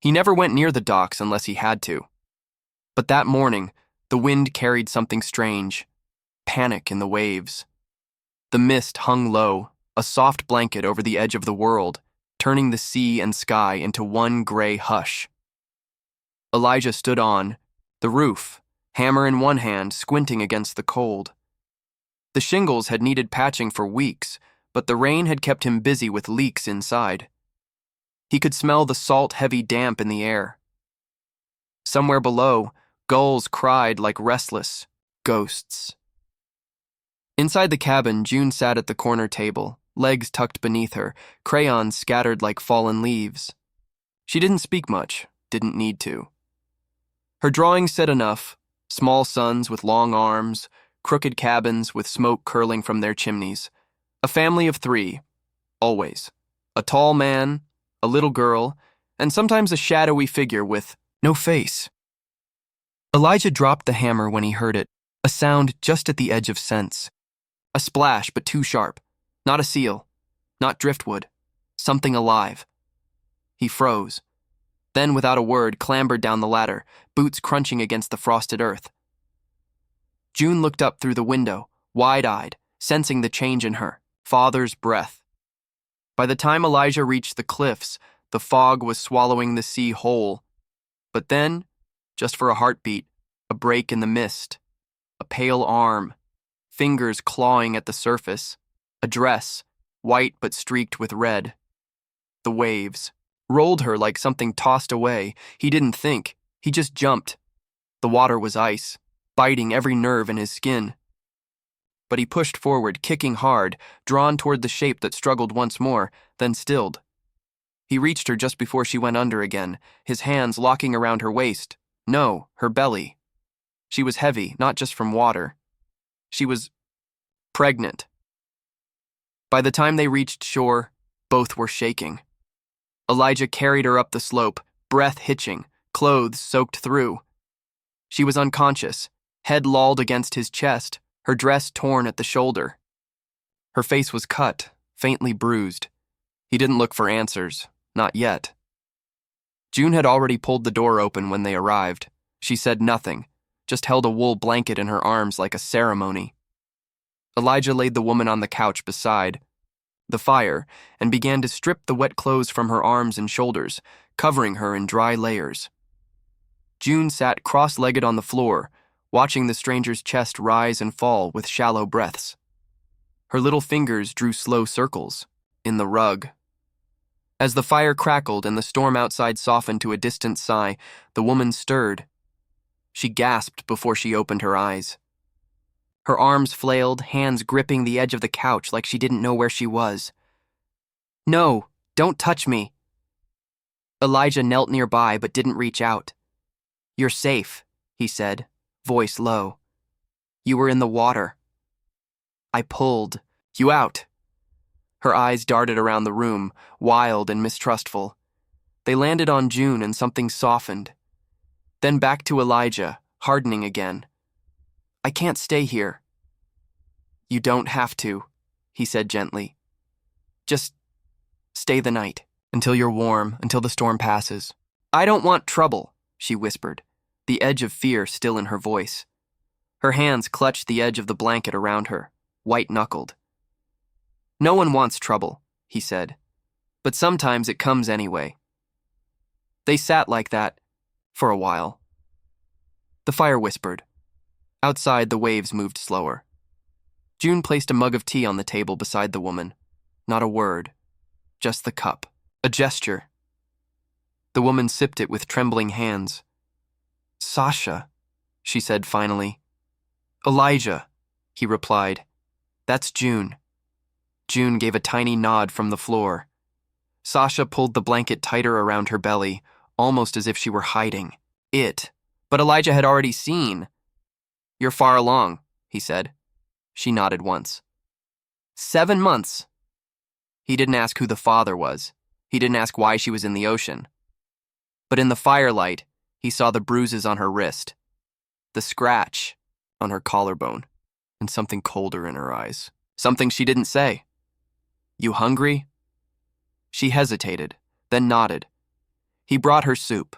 He never went near the docks unless he had to. But that morning, the wind carried something strange. Panic in the waves. The mist hung low, a soft blanket over the edge of the world, turning the sea and sky into one gray hush. Elijah stood on the roof, hammer in one hand, squinting against the cold. The shingles had needed patching for weeks, but the rain had kept him busy with leaks inside. He could smell the salt, heavy damp in the air. Somewhere below, gulls cried like restless ghosts. Inside the cabin, June sat at the corner table, legs tucked beneath her, crayons scattered like fallen leaves. She didn't speak much, didn't need to. Her drawing said enough: small suns with long arms, crooked cabins with smoke curling from their chimneys. A family of 3, always. A tall man, a little girl, and sometimes a shadowy figure with no face. Elijah dropped the hammer when he heard it, a sound just at the edge of sense. A splash, but too sharp. Not a seal, not driftwood, something alive. He froze. Then, without a word, clambered down the ladder, boots crunching against the frosted earth. June looked up through the window, wide-eyed, sensing the change in her, father's breath. By the time Elijah reached the cliffs, the fog was swallowing the sea whole. But then, just for a heartbeat, a break in the mist, a pale arm, fingers clawing at the surface, a dress, white but streaked with red. The waves rolled her like something tossed away. He didn't think, he just jumped. The water was ice, biting every nerve in his skin. But he pushed forward, kicking hard, drawn toward the shape that struggled once more, then stilled. He reached her just before she went under again, his hands locking around her waist. No, her belly. She was heavy, not just from water. She was pregnant. By the time they reached shore, both were shaking. Elijah carried her up the slope, breath hitching, clothes soaked through. She was unconscious, head lolled against his chest, her dress torn at the shoulder. Her face was cut, faintly bruised. He didn't look for answers, not yet. June had already pulled the door open when they arrived. She said nothing, just held a wool blanket in her arms like a ceremony. Elijah laid the woman on the couch beside the fire and began to strip the wet clothes from her arms and shoulders, covering her in dry layers. June sat cross-legged on the floor, watching the stranger's chest rise and fall with shallow breaths. Her little fingers drew slow circles in the rug. As the fire crackled and the storm outside softened to a distant sigh, the woman stirred. She gasped before she opened her eyes. Her arms flailed, hands gripping the edge of the couch like she didn't know where she was. "No, don't touch me." Elijah knelt nearby but didn't reach out. "You're safe," he said, voice low. "You were in the water." I pulled you out. Her eyes darted around the room, wild and mistrustful. They landed on June and something softened. Then back to Elijah, hardening again. "I can't stay here." "You don't have to," he said gently. "Just stay the night, until you're warm, until the storm passes." "I don't want trouble," she whispered, the edge of fear still in her voice. Her hands clutched the edge of the blanket around her, white-knuckled. "No one wants trouble," he said, "but sometimes it comes anyway." They sat like that for a while. The fire whispered. Outside, the waves moved slower. June placed a mug of tea on the table beside the woman. Not a word, just the cup, a gesture. The woman sipped it with trembling hands. "Sasha," she said finally. "Elijah," he replied. "That's June." June gave a tiny nod from the floor. Sasha pulled the blanket tighter around her belly, almost as if she were hiding it. But Elijah had already seen. "You're far along," he said. She nodded once. 7 months. He didn't ask who the father was. He didn't ask why she was in the ocean. But in the firelight, he saw the bruises on her wrist, the scratch on her collarbone, and something colder in her eyes. Something she didn't say. "You hungry?" She hesitated, then nodded. He brought her soup.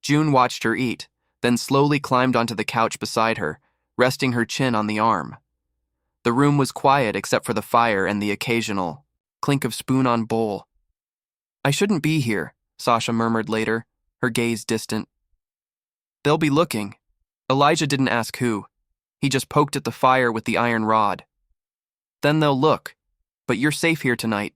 June watched her eat, then slowly climbed onto the couch beside her, resting her chin on the arm. The room was quiet except for the fire and the occasional clink of spoon on bowl. "I shouldn't be here," Sasha murmured later, her gaze distant. "They'll be looking." Elijah didn't ask who. He just poked at the fire with the iron rod. "Then they'll look. But you're safe here tonight."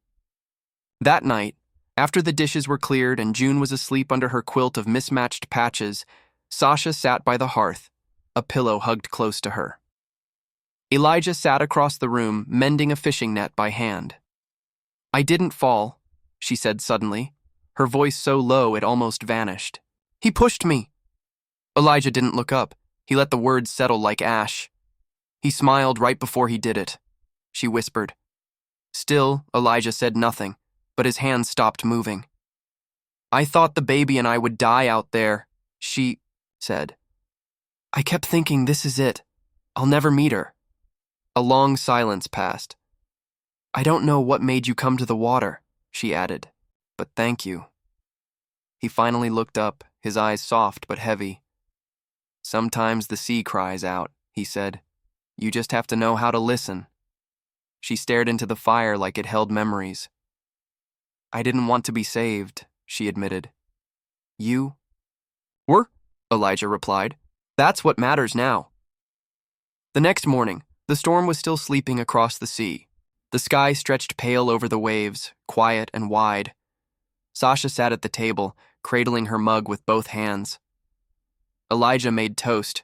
That night, after the dishes were cleared and June was asleep under her quilt of mismatched patches, Sasha sat by the hearth, a pillow hugged close to her. Elijah sat across the room, mending a fishing net by hand. "I didn't fall," she said suddenly, her voice so low it almost vanished. "He pushed me." Elijah didn't look up. He let the words settle like ash. "He smiled right before he did it," she whispered. Still, Elijah said nothing, but his hands stopped moving. "I thought the baby and I would die out there," she said. "I kept thinking this is it. I'll never meet her." A long silence passed. "I don't know what made you come to the water," she added, "but thank you." He finally looked up, his eyes soft but heavy. "Sometimes the sea cries out," he said. "You just have to know how to listen." She stared into the fire like it held memories. "I didn't want to be saved," she admitted. "You were," Elijah replied. "That's what matters now." The next morning, the storm was still sleeping across the sea. The sky stretched pale over the waves, quiet and wide. Sasha sat at the table, cradling her mug with both hands. Elijah made toast.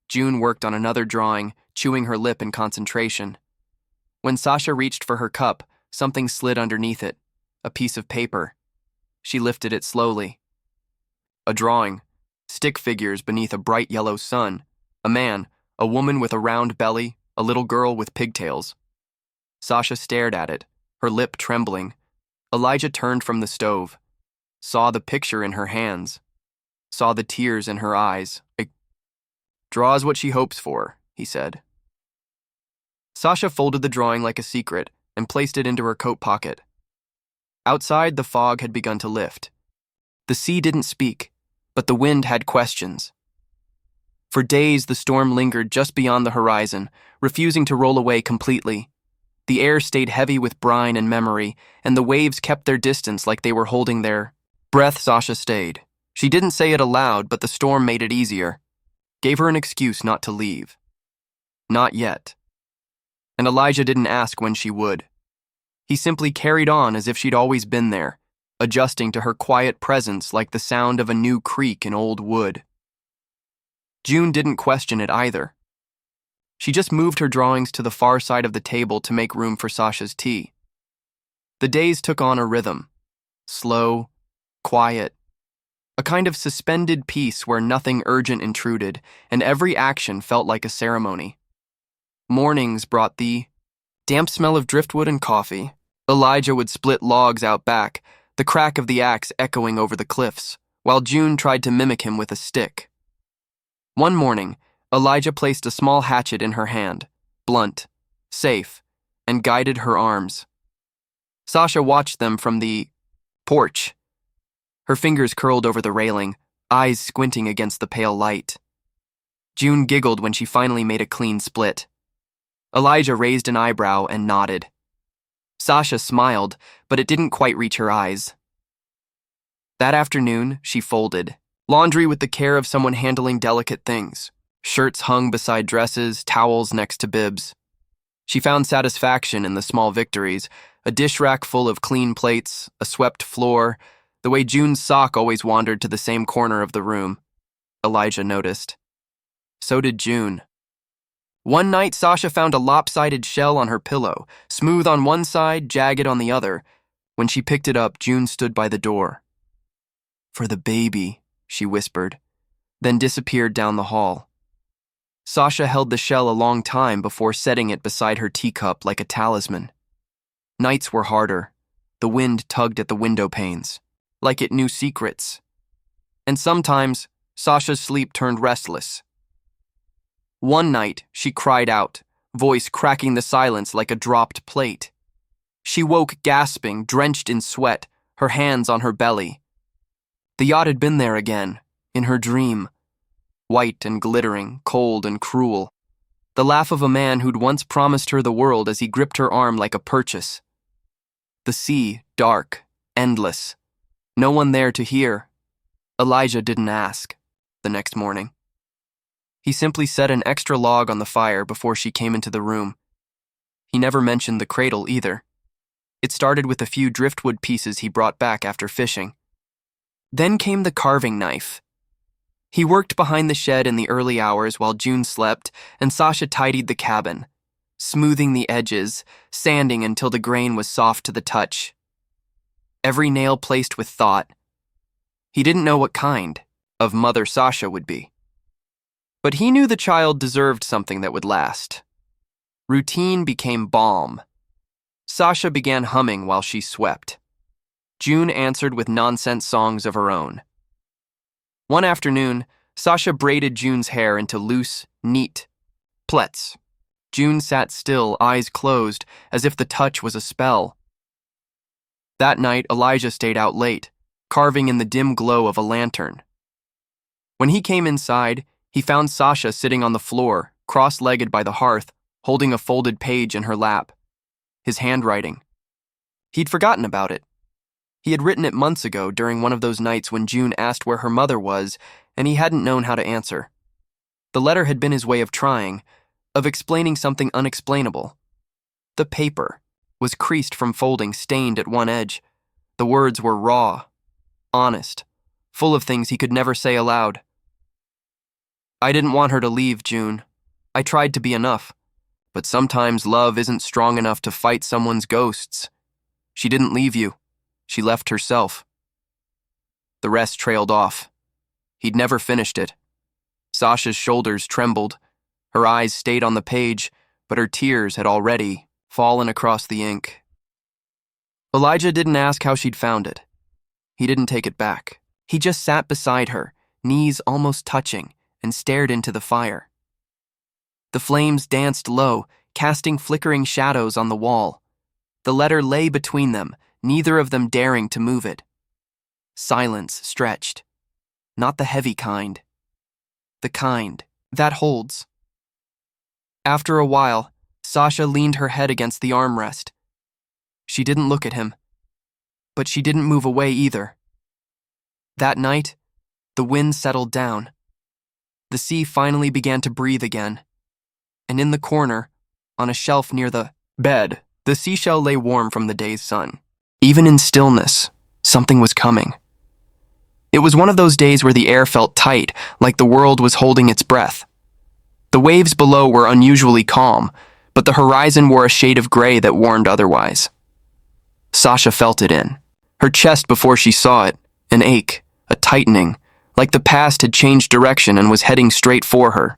June worked on another drawing, chewing her lip in concentration. When Sasha reached for her cup, something slid underneath it, a piece of paper. She lifted it slowly. A drawing, stick figures beneath a bright yellow sun, a man, a woman with a round belly, a little girl with pigtails. Sasha stared at it, her lip trembling. Elijah turned from the stove, saw the picture in her hands, saw the tears in her eyes. "It draws what she hopes for," he said. Sasha folded the drawing like a secret and placed it into her coat pocket. Outside, the fog had begun to lift. The sea didn't speak, but the wind had questions. For days, the storm lingered just beyond the horizon, refusing to roll away completely. The air stayed heavy with brine and memory, and the waves kept their distance like they were holding their breath. Sasha stayed. She didn't say it aloud, but the storm made it easier. Gave her an excuse not to leave. Not yet. And Elijah didn't ask when she would. He simply carried on as if she'd always been there, adjusting to her quiet presence like the sound of a new creak in old wood. June didn't question it either. She just moved her drawings to the far side of the table to make room for Sasha's tea. The days took on a rhythm. Slow, quiet, a kind of suspended peace where nothing urgent intruded, and every action felt like a ceremony. Mornings brought the damp smell of driftwood and coffee. Elijah would split logs out back, the crack of the axe echoing over the cliffs, while June tried to mimic him with a stick. One morning, Elijah placed a small hatchet in her hand, blunt, safe, and guided her arms. Sasha watched them from the porch. Her fingers curled over the railing, eyes squinting against the pale light. June giggled when she finally made a clean split. Elijah raised an eyebrow and nodded. Sasha smiled, but it didn't quite reach her eyes. That afternoon, she folded. Laundry with the care of someone handling delicate things. Shirts hung beside dresses, towels next to bibs. She found satisfaction in the small victories, a dish rack full of clean plates, a swept floor, the way June's sock always wandered to the same corner of the room. Elijah noticed. So did June. One night, Sasha found a lopsided shell on her pillow, smooth on one side, jagged on the other. When she picked it up, June stood by the door. "For the baby," she whispered, then disappeared down the hall. Sasha held the shell a long time before setting it beside her teacup like a talisman. Nights were harder. The wind tugged at the window panes, like it knew secrets. And sometimes, Sasha's sleep turned restless. One night, she cried out, voice cracking the silence like a dropped plate. She woke gasping, drenched in sweat, her hands on her belly. The yacht had been there again, in her dream. White and glittering, cold and cruel. The laugh of a man who'd once promised her the world as he gripped her arm like a purchase. The sea, dark, endless. No one there to hear. Elijah didn't ask, the next morning. He simply set an extra log on the fire before she came into the room. He never mentioned the cradle either. It started with a few driftwood pieces he brought back after fishing. Then came the carving knife. He worked behind the shed in the early hours while June slept, and Sasha tidied the cabin, smoothing the edges, sanding until the grain was soft to the touch. Every nail placed with thought. He didn't know what kind of mother Sasha would be. But he knew the child deserved something that would last. Routine became balm. Sasha began humming while she swept. June answered with nonsense songs of her own. One afternoon, Sasha braided June's hair into loose, neat plaits. June sat still, eyes closed, as if the touch was a spell. That night, Elijah stayed out late, carving in the dim glow of a lantern. When he came inside, he found Sasha sitting on the floor, cross-legged by the hearth, holding a folded page in her lap. His handwriting. He'd forgotten about it. He had written it months ago during one of those nights when June asked where her mother was, and he hadn't known how to answer. The letter had been his way of trying, of explaining something unexplainable. The paper was creased from folding, stained at one edge. The words were raw, honest, full of things he could never say aloud. I didn't want her to leave, June. I tried to be enough. But sometimes love isn't strong enough to fight someone's ghosts. She didn't leave you. She left herself. The rest trailed off. He'd never finished it. Sasha's shoulders trembled. Her eyes stayed on the page, but her tears had already fallen across the ink. Elijah didn't ask how she'd found it. He didn't take it back. He just sat beside her, knees almost touching, and stared into the fire. The flames danced low, casting flickering shadows on the wall. The letter lay between them, neither of them daring to move it. Silence stretched. Not the heavy kind. The kind that holds. After a while, Sasha leaned her head against the armrest. She didn't look at him, but she didn't move away either. That night, the wind settled down. The sea finally began to breathe again. And in the corner, on a shelf near the bed, the seashell lay warm from the day's sun. Even in stillness, something was coming. It was one of those days where the air felt tight, like the world was holding its breath. The waves below were unusually calm, but the horizon wore a shade of gray that warned otherwise. Sasha felt it in her chest before she saw it, an ache, a tightening, like the past had changed direction and was heading straight for her.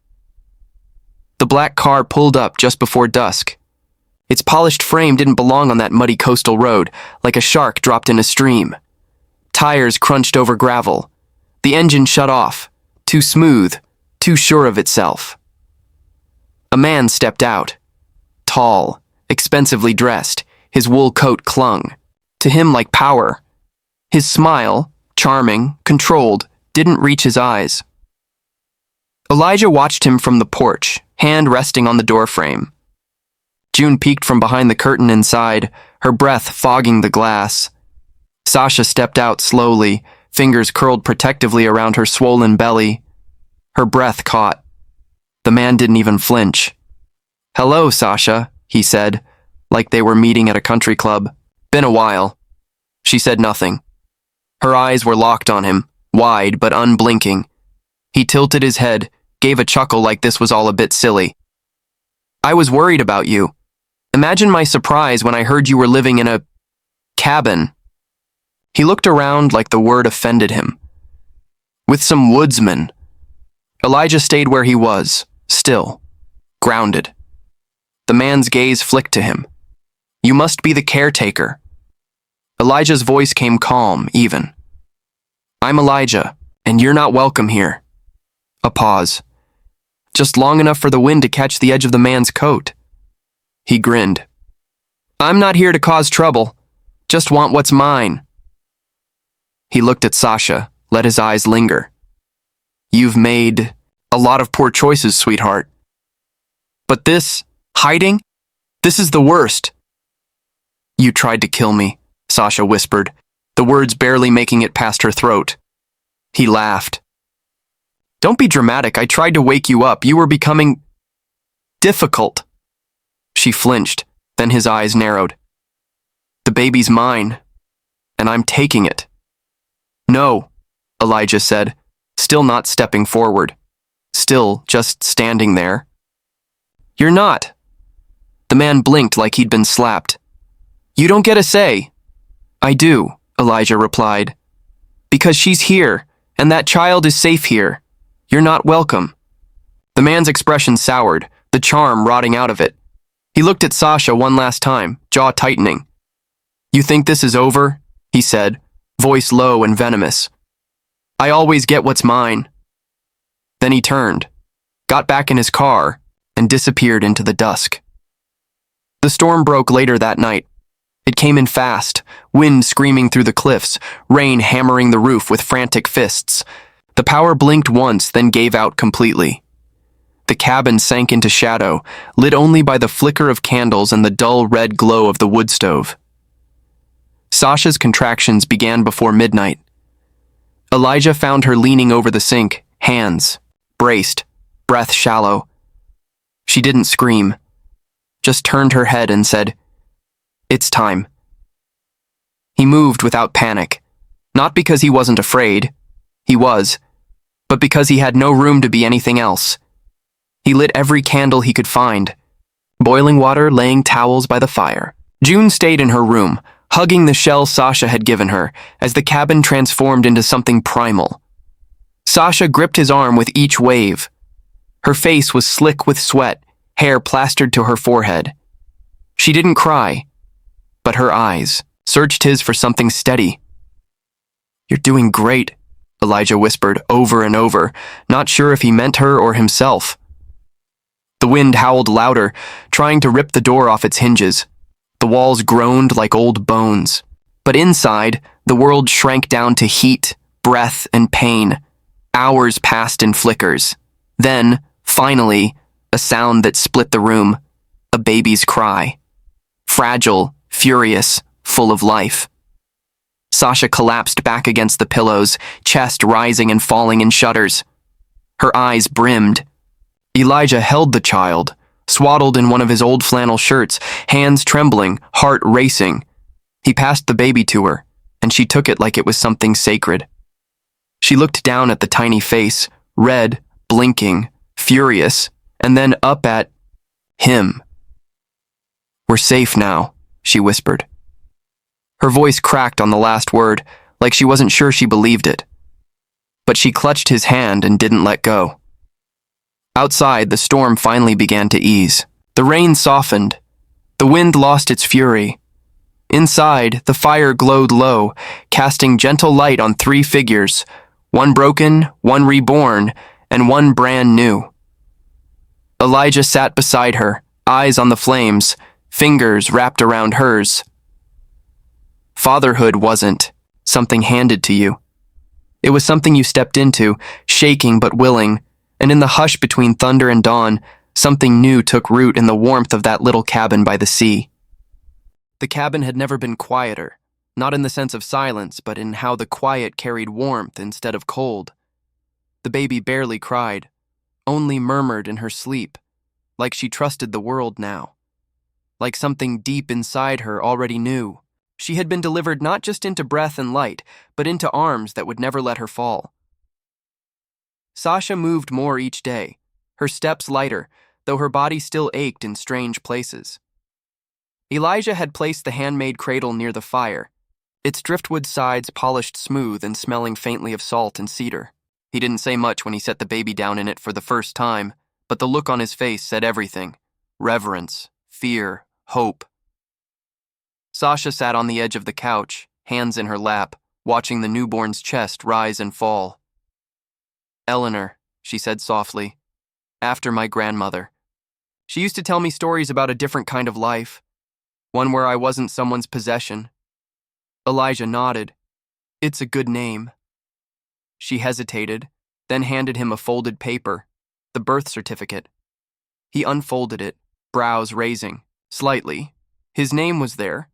The black car pulled up just before dusk. Its polished frame didn't belong on that muddy coastal road, like a shark dropped in a stream. Tires crunched over gravel. The engine shut off, too smooth, too sure of itself. A man stepped out. Tall, expensively dressed, his wool coat clung. To him like power. His smile, charming, controlled, didn't reach his eyes. Elijah watched him from the porch, hand resting on the doorframe. June peeked from behind the curtain inside, her breath fogging the glass. Sasha stepped out slowly, fingers curled protectively around her swollen belly. Her breath caught. The man didn't even flinch. "Hello, Sasha," he said, like they were meeting at a country club. "Been a while." She said nothing. Her eyes were locked on him, wide but unblinking. He tilted his head, gave a chuckle like this was all a bit silly. "I was worried about you. Imagine my surprise when I heard you were living in a cabin." He looked around like the word offended him. "With some woodsmen." Elijah stayed where he was, still, grounded. The man's gaze flicked to him. "You must be the caretaker." Elijah's voice came calm, even. "I'm Elijah, and you're not welcome here." A pause. Just long enough for the wind to catch the edge of the man's coat. He grinned. "I'm not here to cause trouble. Just want what's mine." He looked at Sasha, let his eyes linger. You've made a lot of poor choices, sweetheart. But this, hiding, this is the worst. You tried to kill me, Sasha whispered, the words barely making it past her throat. He laughed. Don't be dramatic. I tried to wake you up. You were becoming difficult. She flinched, then his eyes narrowed. The baby's mine, and I'm taking it. No, Elijah said, still not stepping forward, still just standing there. You're not. The man blinked like he'd been slapped. You don't get a say. I do, Elijah replied. Because she's here, and that child is safe here. You're not welcome. The man's expression soured, the charm rotting out of it. He looked at Sasha one last time, jaw tightening. You think this is over? He said, voice low and venomous. I always get what's mine. Then he turned, got back in his car, and disappeared into the dusk. The storm broke later that night. It came in fast, wind screaming through the cliffs, rain hammering the roof with frantic fists. The power blinked once, then gave out completely. The cabin sank into shadow, lit only by the flicker of candles and the dull red glow of the wood stove. Sasha's contractions began before midnight. Elijah found her leaning over the sink, hands braced, breath shallow. She didn't scream, just turned her head and said, It's time. He moved without panic, not because he wasn't afraid, he was, but because he had no room to be anything else. He lit every candle he could find, boiling water, laying towels by the fire. June stayed in her room, hugging the shell Sasha had given her, as the cabin transformed into something primal. Sasha gripped his arm with each wave. Her face was slick with sweat, hair plastered to her forehead. She didn't cry, but her eyes searched his for something steady. You're doing great, Elijah whispered over and over, not sure if he meant her or himself. The wind howled louder, trying to rip the door off its hinges. The walls groaned like old bones. But inside, the world shrank down to heat, breath, and pain. Hours passed in flickers. Then, finally, a sound that split the room. A baby's cry. Fragile, furious, full of life. Sasha collapsed back against the pillows, chest rising and falling in shudders. Her eyes brimmed. Elijah held the child, swaddled in one of his old flannel shirts, hands trembling, heart racing. He passed the baby to her, and she took it like it was something sacred. She looked down at the tiny face, red, blinking, furious, and then up at him. We're safe now, she whispered. Her voice cracked on the last word, like she wasn't sure she believed it. But she clutched his hand and didn't let go. Outside, the storm finally began to ease. The rain softened. The wind lost its fury. Inside, the fire glowed low, casting gentle light on 3 figures, one broken, one reborn, and one brand new. Elijah sat beside her, eyes on the flames, fingers wrapped around hers. Fatherhood wasn't something handed to you. It was something you stepped into, shaking but willing, and in the hush between thunder and dawn, something new took root in the warmth of that little cabin by the sea. The cabin had never been quieter, not in the sense of silence, but in how the quiet carried warmth instead of cold. The baby barely cried, only murmured in her sleep, like she trusted the world now. Like something deep inside her already knew. She had been delivered not just into breath and light, but into arms that would never let her fall. Sasha moved more each day, her steps lighter, though her body still ached in strange places. Elijah had placed the handmade cradle near the fire, its driftwood sides polished smooth and smelling faintly of salt and cedar. He didn't say much when he set the baby down in it for the first time, but the look on his face said everything. Reverence, fear, hope. Sasha sat on the edge of the couch, hands in her lap, watching the newborn's chest rise and fall. Eleanor, she said softly, after my grandmother. She used to tell me stories about a different kind of life, one where I wasn't someone's possession. Elijah nodded. It's a good name. She hesitated, then handed him a folded paper, the birth certificate. He unfolded it, brows raising, slightly. His name was there.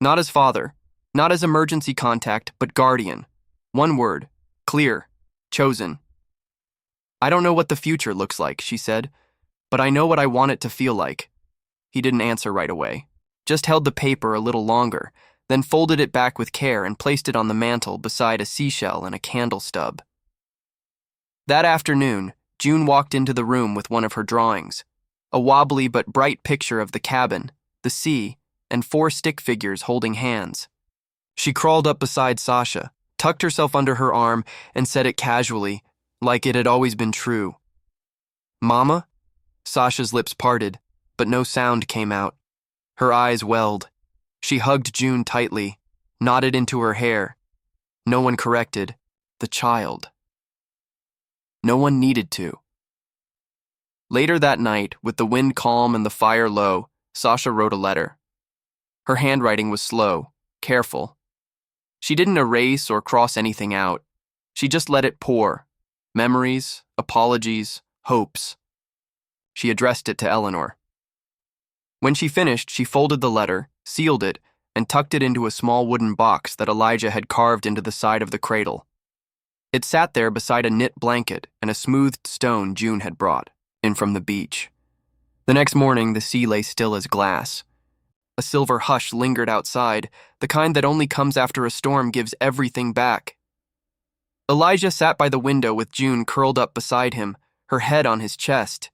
Not as father, not as emergency contact, but guardian. One word, clear, chosen. I don't know what the future looks like, she said, but I know what I want it to feel like. He didn't answer right away, just held the paper a little longer, then folded it back with care and placed it on the mantel beside a seashell and a candle stub. That afternoon, June walked into the room with one of her drawings, a wobbly but bright picture of the cabin, the sea, and 4 stick figures holding hands. She crawled up beside Sasha, tucked herself under her arm, and said it casually, like it had always been true. "Mama?" Sasha's lips parted, but no sound came out. Her eyes welled. She hugged June tightly, nodded into her hair. No one corrected the child. No one needed to. Later that night, with the wind calm and the fire low, Sasha wrote a letter. Her handwriting was slow, careful. She didn't erase or cross anything out. She just let it pour. Memories, apologies, hopes. She addressed it to Eleanor. When she finished, she folded the letter, sealed it, and tucked it into a small wooden box that Elijah had carved into the side of the cradle. It sat there beside a knit blanket and a smoothed stone June had brought in from the beach. The next morning, the sea lay still as glass. A silver hush lingered outside, the kind that only comes after a storm gives everything back. Elijah sat by the window with June curled up beside him, her head on his chest.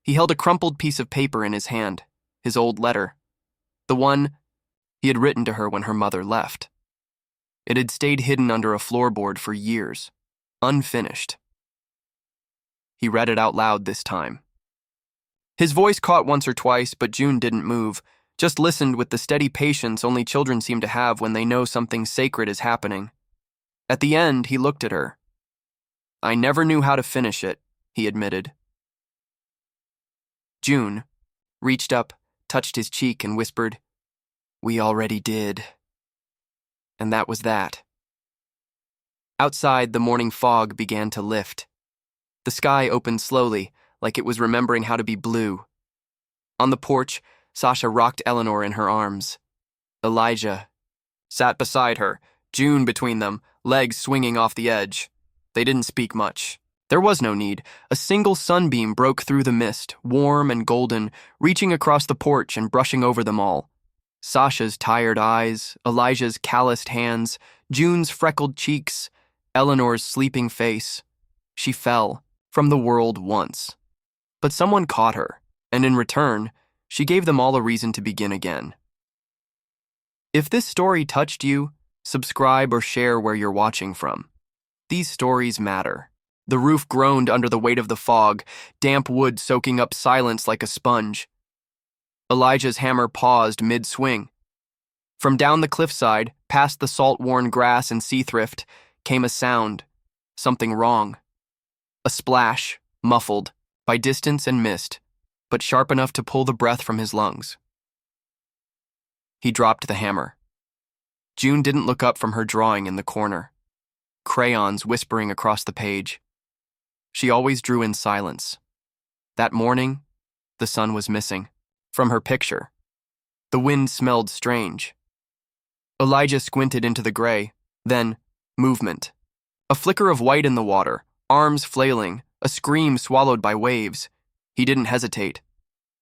He held a crumpled piece of paper in his hand, his old letter, the one he had written to her when her mother left. It had stayed hidden under a floorboard for years, unfinished. He read it out loud this time. His voice caught once or twice, but June didn't move, just listened with the steady patience only children seem to have when they know something sacred is happening. At the end, he looked at her. "I never knew how to finish it," he admitted. June reached up, touched his cheek, and whispered, "We already did." And that was that. Outside, the morning fog began to lift. The sky opened slowly, like it was remembering how to be blue. On the porch, Sasha rocked Eleanor in her arms. Elijah sat beside her, June between them, legs swinging off the edge. They didn't speak much. There was no need. A single sunbeam broke through the mist, warm and golden, reaching across the porch and brushing over them all. Sasha's tired eyes, Elijah's calloused hands, June's freckled cheeks, Eleanor's sleeping face. She fell from the world once. But someone caught her, and in return, she gave them all a reason to begin again. If this story touched you, subscribe or share where you're watching from. These stories matter. The roof groaned under the weight of the fog, damp wood soaking up silence like a sponge. Elijah's hammer paused mid-swing. From down the cliffside, past the salt-worn grass and sea thrift, came a sound. Something wrong. A splash, muffled, by distance and mist, but sharp enough to pull the breath from his lungs. He dropped the hammer. June didn't look up from her drawing in the corner, crayons whispering across the page. She always drew in silence. That morning, the sun was missing from her picture. The wind smelled strange. Elijah squinted into the gray, then movement. A flicker of white in the water, arms flailing, a scream swallowed by waves. He didn't hesitate.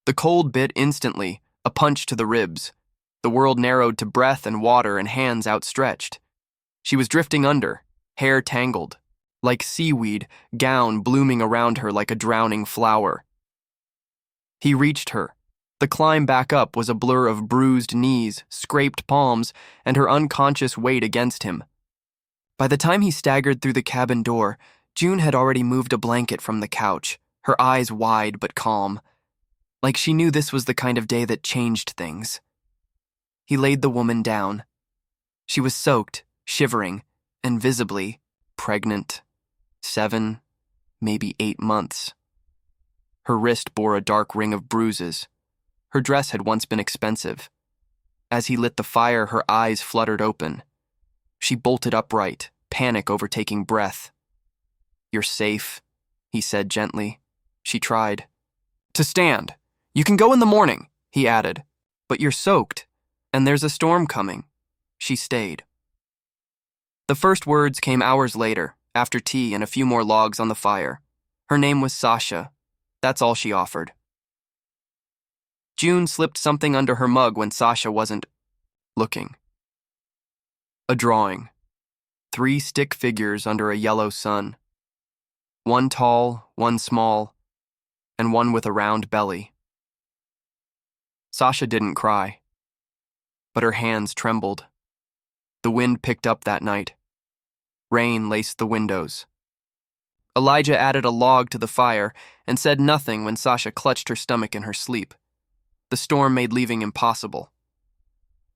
The cold bit instantly, a punch to the ribs. The world narrowed to breath and water and hands outstretched. She was drifting under, hair tangled, like seaweed, gown blooming around her like a drowning flower. He reached her. The climb back up was a blur of bruised knees, scraped palms, and her unconscious weight against him. By the time he staggered through the cabin door, June had already moved a blanket from the couch, her eyes wide but calm, like she knew this was the kind of day that changed things. He laid the woman down. She was soaked, shivering, and visibly pregnant. 7, maybe 8 months. Her wrist bore a dark ring of bruises. Her dress had once been expensive. As he lit the fire, her eyes fluttered open. She bolted upright, panic overtaking breath. "You're safe," he said gently. She tried. "To stand. You can go in the morning," he added. "But you're soaked, and there's a storm coming." She stayed. The first words came hours later, after tea and a few more logs on the fire. Her name was Sasha. That's all she offered. June slipped something under her mug when Sasha wasn't looking. A drawing. 3 stick figures under a yellow sun. One tall, one small, and one with a round belly. Sasha didn't cry, but her hands trembled. The wind picked up that night. Rain laced the windows. Elijah added a log to the fire and said nothing when Sasha clutched her stomach in her sleep. The storm made leaving impossible.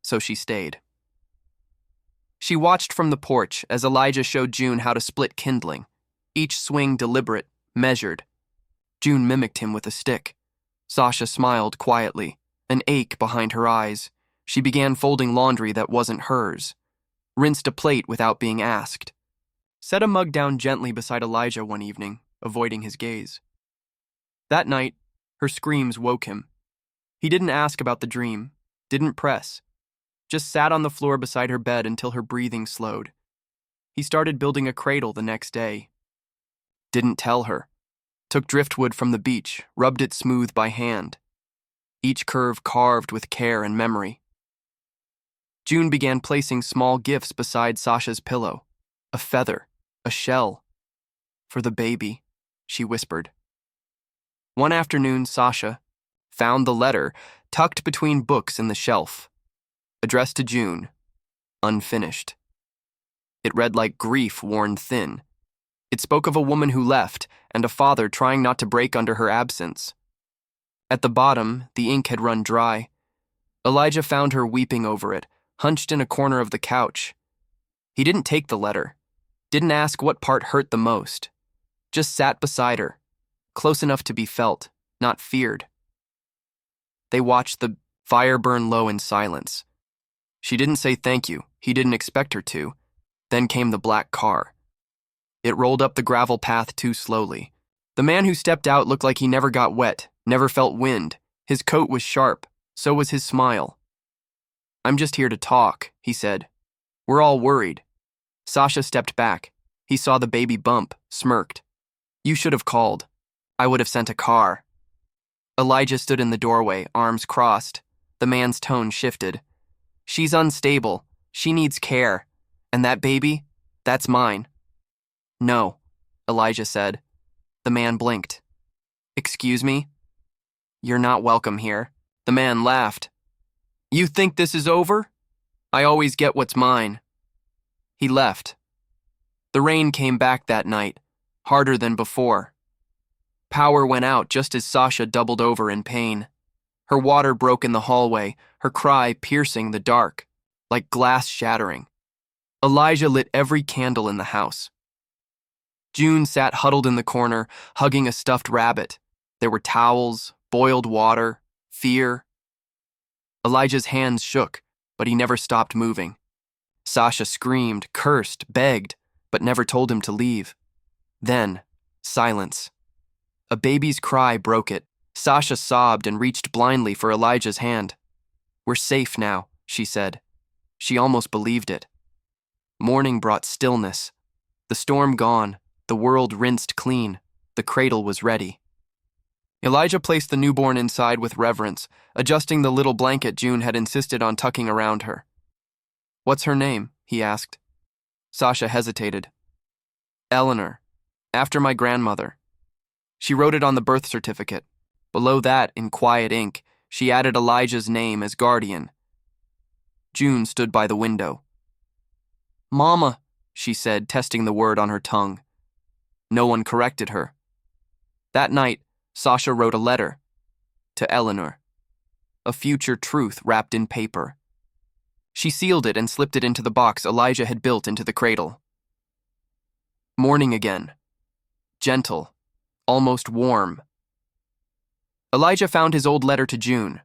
So she stayed. She watched from the porch as Elijah showed June how to split kindling, each swing deliberate, measured. June mimicked him with a stick. Sasha smiled quietly, an ache behind her eyes. She began folding laundry that wasn't hers. Rinsed a plate without being asked. Set a mug down gently beside Elijah one evening, avoiding his gaze. That night, her screams woke him. He didn't ask about the dream, didn't press, just sat on the floor beside her bed until her breathing slowed. He started building a cradle the next day. Didn't tell her. Took driftwood from the beach, rubbed it smooth by hand. Each curve carved with care and memory. June began placing small gifts beside Sasha's pillow. A feather, a shell. "For the baby," she whispered. One afternoon, Sasha found the letter tucked between books in the shelf. Addressed to June, unfinished. It read like grief worn thin. It spoke of a woman who left and a father trying not to break under her absence. At the bottom, the ink had run dry. Elijah found her weeping over it, hunched in a corner of the couch. He didn't take the letter, didn't ask what part hurt the most, just sat beside her, close enough to be felt, not feared. They watched the fire burn low in silence. She didn't say thank you, he didn't expect her to. Then came the black car. It rolled up the gravel path too slowly. The man who stepped out looked like he never got wet, never felt wind. His coat was sharp, so was his smile. "I'm just here to talk," he said. "We're all worried." Sasha stepped back. He saw the baby bump, smirked. "You should have called. I would have sent a car." Elijah stood in the doorway, arms crossed. The man's tone shifted. "She's unstable. She needs care. And that baby, that's mine." "No," Elijah said. The man blinked. "Excuse me?" "You're not welcome here." The man laughed. "You think this is over? I always get what's mine." He left. The rain came back that night, harder than before. Power went out just as Sasha doubled over in pain. Her water broke in the hallway, her cry piercing the dark, like glass shattering. Elijah lit every candle in the house. June sat huddled in the corner, hugging a stuffed rabbit. There were towels, boiled water, fear. Elijah's hands shook, but he never stopped moving. Sasha screamed, cursed, begged, but never told him to leave. Then, silence. A baby's cry broke it. Sasha sobbed and reached blindly for Elijah's hand. "We're safe now," she said. She almost believed it. Morning brought stillness. The storm gone, the world rinsed clean, the cradle was ready. Elijah placed the newborn inside with reverence, adjusting the little blanket June had insisted on tucking around her. "What's her name?" he asked. Sasha hesitated. "Eleanor, after my grandmother." She wrote it on the birth certificate. Below that, in quiet ink, she added Elijah's name as guardian. June stood by the window. "Mama," she said, testing the word on her tongue. No one corrected her. That night, Sasha wrote a letter to Eleanor, a future truth wrapped in paper. She sealed it and slipped it into the box Elijah had built into the cradle. Morning again. Gentle, almost warm. Elijah found his old letter to June.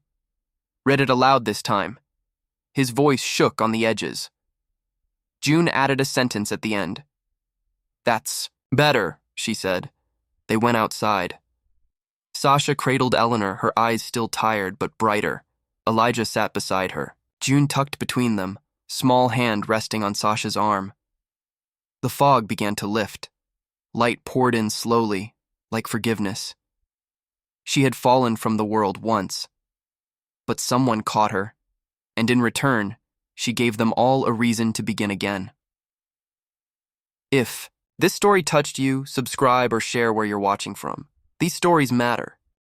Read it aloud this time. His voice shook on the edges. June added a sentence at the end. "That's better," she said. They went outside. Sasha cradled Eleanor, her eyes still tired but brighter. Elijah sat beside her, June tucked between them, small hand resting on Sasha's arm. The fog began to lift. Light poured in slowly, like forgiveness. She had fallen from the world once, but someone caught her, and in return, she gave them all a reason to begin again. If this story touched you, subscribe or share where you're watching from. These stories matter.